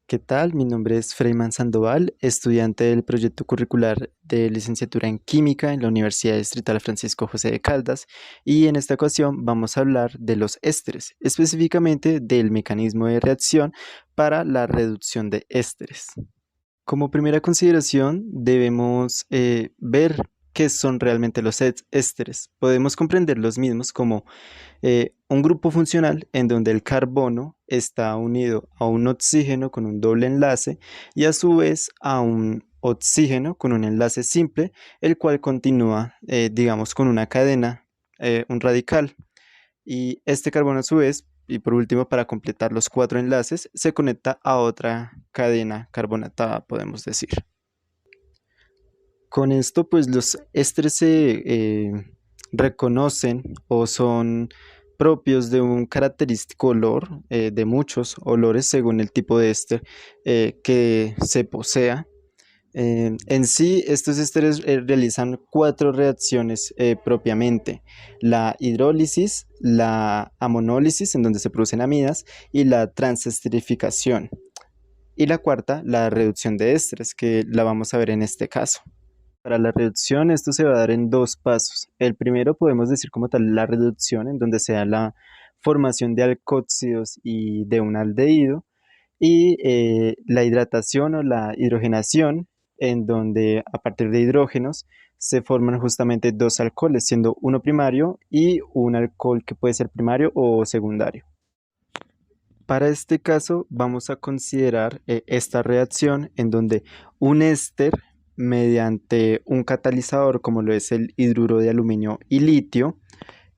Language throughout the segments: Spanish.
¿Qué tal? Mi nombre es Freyman Sandoval, estudiante del proyecto curricular de licenciatura en Química en la Universidad Distrital Francisco José de Caldas, y en esta ocasión vamos a hablar de los ésteres, específicamente del mecanismo de reacción para la reducción de ésteres. Como primera consideración, debemos ver qué son realmente los ésteres. Podemos comprender los mismos como un grupo funcional en donde el carbono está unido a un oxígeno con un doble enlace y a su vez a un oxígeno con un enlace simple, el cual continúa, digamos, con una cadena, un radical. Y este carbono a su vez, y por último, para completar los cuatro enlaces, se conecta a otra cadena carbonatada, podemos decir. Con esto, pues los ésteres se reconocen o son propios de un característico olor, de muchos olores según el tipo de éster que se posea. En sí, estos ésteres realizan cuatro reacciones propiamente: la hidrólisis, la amonólisis, en donde se producen amidas, y la transesterificación. Y la cuarta, la reducción de ésteres, que la vamos a ver en este caso. Para la reducción, esto se va a dar en dos pasos. El primero podemos decir como tal la reducción, en donde se da la formación de alcóxidos y de un aldehído, y la hidratación o la hidrogenación, en donde a partir de hidrógenos se forman justamente dos alcoholes, siendo uno primario y un alcohol que puede ser primario o secundario. Para este caso vamos a considerar esta reacción en donde un éster, mediante un catalizador como lo es el hidruro de aluminio y litio,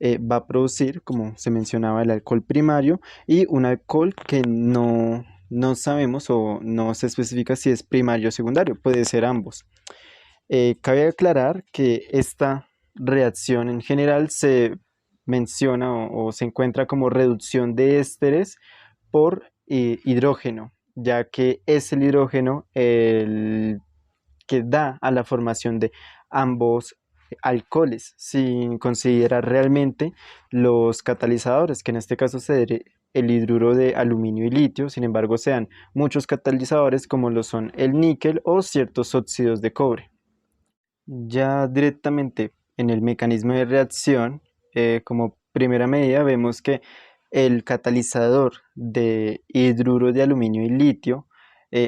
va a producir, como se mencionaba, el alcohol primario y un alcohol que no sabemos o no se especifica si es primario o secundario, puede ser ambos. Cabe aclarar que esta reacción en general se menciona o se encuentra como reducción de ésteres por hidrógeno, ya que es el hidrógeno el que da a la formación de ambos alcoholes, sin considerar realmente los catalizadores, que en este caso el hidruro de aluminio y litio. Sin embargo, sean muchos catalizadores como lo son el níquel o ciertos óxidos de cobre. Ya directamente en el mecanismo de reacción, como primera medida, vemos que el catalizador de hidruro de aluminio y litio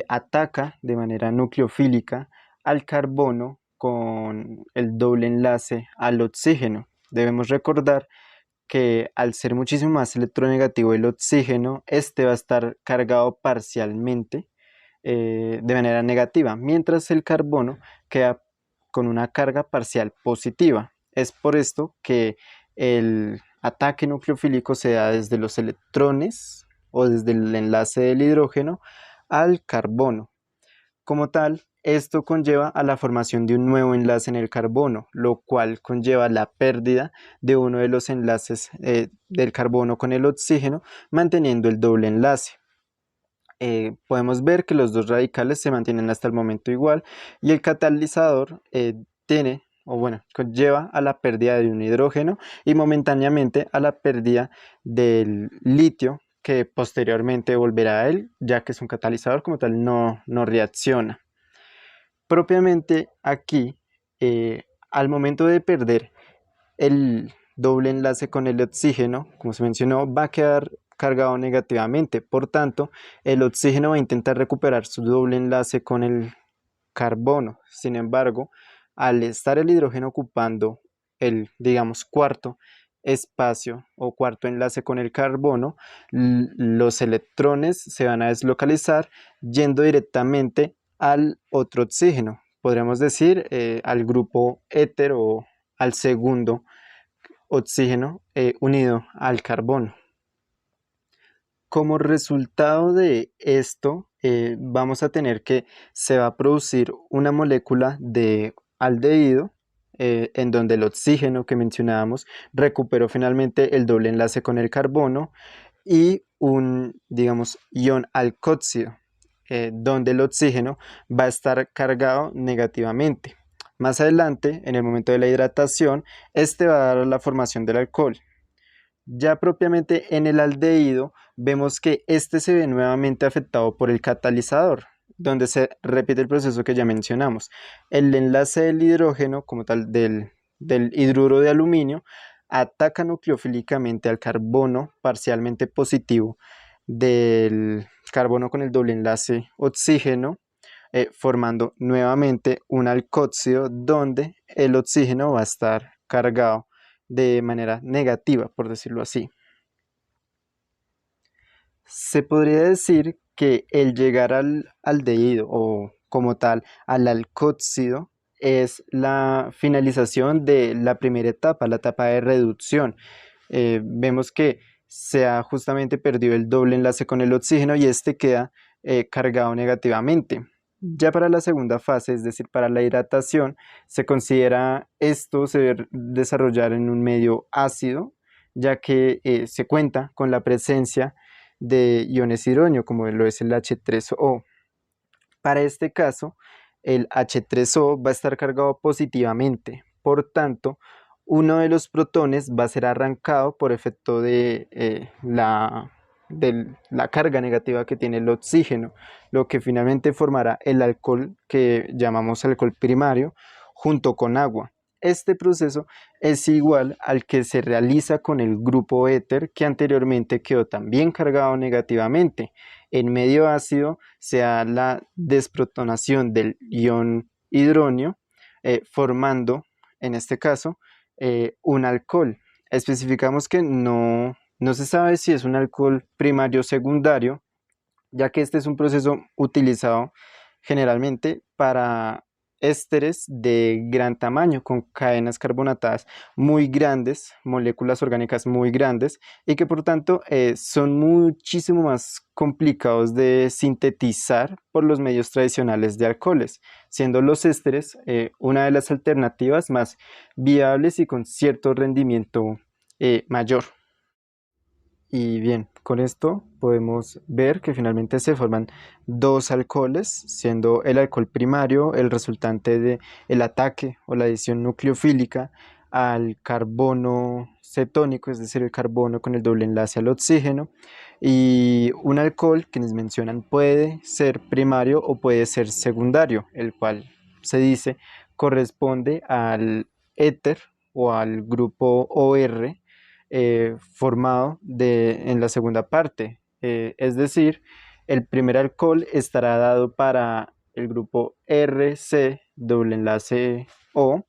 ataca de manera nucleofílica al carbono con el doble enlace al oxígeno. Debemos recordar que al ser muchísimo más electronegativo el oxígeno, este va a estar cargado parcialmente de manera negativa, mientras el carbono queda con una carga parcial positiva. Es por esto que el ataque nucleofílico se da desde los electrones o desde el enlace del hidrógeno al carbono. Como tal, esto conlleva a la formación de un nuevo enlace en el carbono, lo cual conlleva la pérdida de uno de los enlaces del carbono con el oxígeno, manteniendo el doble enlace. Podemos ver que los dos radicales se mantienen hasta el momento igual, y el catalizador tiene, o bueno, conlleva a la pérdida de un hidrógeno y momentáneamente a la pérdida del litio, que posteriormente volverá a él, ya que es un catalizador como tal, no reacciona. Propiamente aquí, al momento de perder el doble enlace con el oxígeno, como se mencionó, va a quedar cargado negativamente. Por tanto, el oxígeno va a intentar recuperar su doble enlace con el carbono. Sin embargo, al estar el hidrógeno ocupando el, digamos, cuarto espacio o cuarto enlace con el carbono, los electrones se van a deslocalizar yendo directamente al otro oxígeno. Podríamos decir al grupo éter o al segundo oxígeno unido al carbono. Como resultado de esto, vamos a tener que se va a producir una molécula de aldehído, en donde el oxígeno que mencionábamos recuperó finalmente el doble enlace con el carbono, y un, digamos, ion alcoxído, donde el oxígeno va a estar cargado negativamente. Más adelante, en el momento de la hidratación, este va a dar la formación del alcohol. Ya propiamente en el aldehído vemos que este se ve nuevamente afectado por el catalizador, donde se repite el proceso que ya mencionamos. El enlace del hidrógeno, como tal del hidruro de aluminio, ataca nucleofílicamente al carbono parcialmente positivo del carbono con el doble enlace oxígeno, formando nuevamente un alcóxido donde el oxígeno va a estar cargado de manera negativa, por decirlo así. Se podría decir que el llegar al aldehído o como tal al alcóxido es la finalización de la primera etapa, la etapa de reducción. Vemos que se ha justamente perdido el doble enlace con el oxígeno y este queda cargado negativamente. Ya para la segunda fase, es decir, para la hidratación, se considera esto se debe desarrollar en un medio ácido, ya que se cuenta con la presencia de iones hidrógeno, como lo es el H3O. Para este caso, el H3O va a estar cargado positivamente, por tanto, uno de los protones va a ser arrancado por efecto de la carga negativa que tiene el oxígeno, lo que finalmente formará el alcohol que llamamos alcohol primario junto con agua. Este proceso es igual al que se realiza con el grupo éter que anteriormente quedó también cargado negativamente. En medio ácido se da la desprotonación del ion hidronio, formando, en este caso, un alcohol. Especificamos que no se sabe si es un alcohol primario o secundario, ya que este es un proceso utilizado generalmente para ésteres de gran tamaño, con cadenas carbonatadas muy grandes, moléculas orgánicas muy grandes, y que por tanto son muchísimo más complicados de sintetizar por los medios tradicionales de alcoholes, siendo los ésteres una de las alternativas más viables y con cierto rendimiento mayor. Y bien, con esto podemos ver que finalmente se forman dos alcoholes, siendo el alcohol primario el resultante del ataque o la adición nucleofílica al carbono cetónico, es decir, el carbono con el doble enlace al oxígeno, y un alcohol que nos mencionan puede ser primario o puede ser secundario, el cual se dice corresponde al éter o al grupo OR formado en la segunda parte. Es decir, el primer alcohol estará dado para el grupo RC, doble enlace O,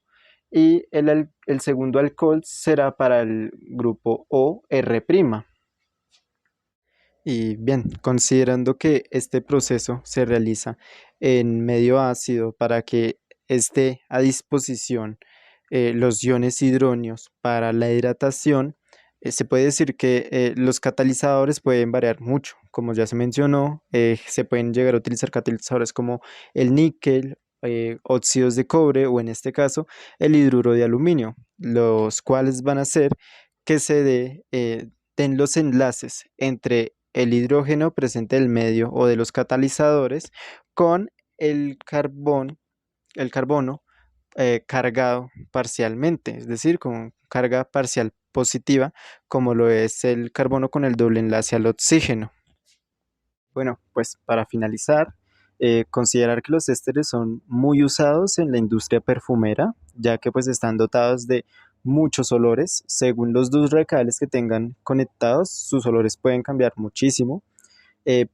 y el segundo alcohol será para el grupo OR'. Y bien, considerando que este proceso se realiza en medio ácido para que esté a disposición los iones hidróneos para la hidratación, se puede decir que los catalizadores pueden variar mucho. Como ya se mencionó, se pueden llegar a utilizar catalizadores como el níquel, óxidos de cobre o en este caso el hidruro de aluminio, los cuales van a hacer que den los enlaces entre el hidrógeno presente en el medio o de los catalizadores con el el carbono cargado parcialmente, es decir, con carga parcial positiva, como lo es el carbono con el doble enlace al oxígeno. Bueno, pues para finalizar, considerar que los ésteres son muy usados en la industria perfumera, ya que pues están dotados de muchos olores. Según los dos recales que tengan conectados, sus olores pueden cambiar muchísimo.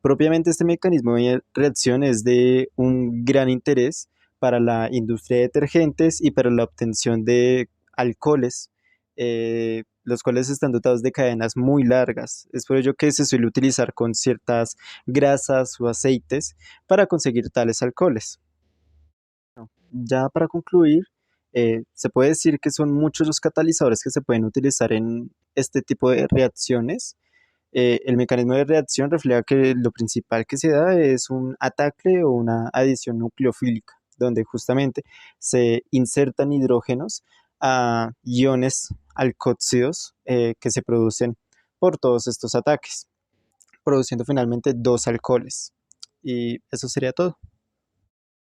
Propiamente este mecanismo de reacción es de un gran interés para la industria de detergentes y para la obtención de alcoholes, los cuales están dotados de cadenas muy largas. Es por ello que se suele utilizar con ciertas grasas o aceites para conseguir tales alcoholes. Ya para concluir, se puede decir que son muchos los catalizadores que se pueden utilizar en este tipo de reacciones. El mecanismo de reacción refleja que lo principal que se da es un ataque o una adición nucleofílica, donde justamente se insertan hidrógenos a iones alcóxidos que se producen por todos estos ataques, produciendo finalmente dos alcoholes. Y eso sería todo.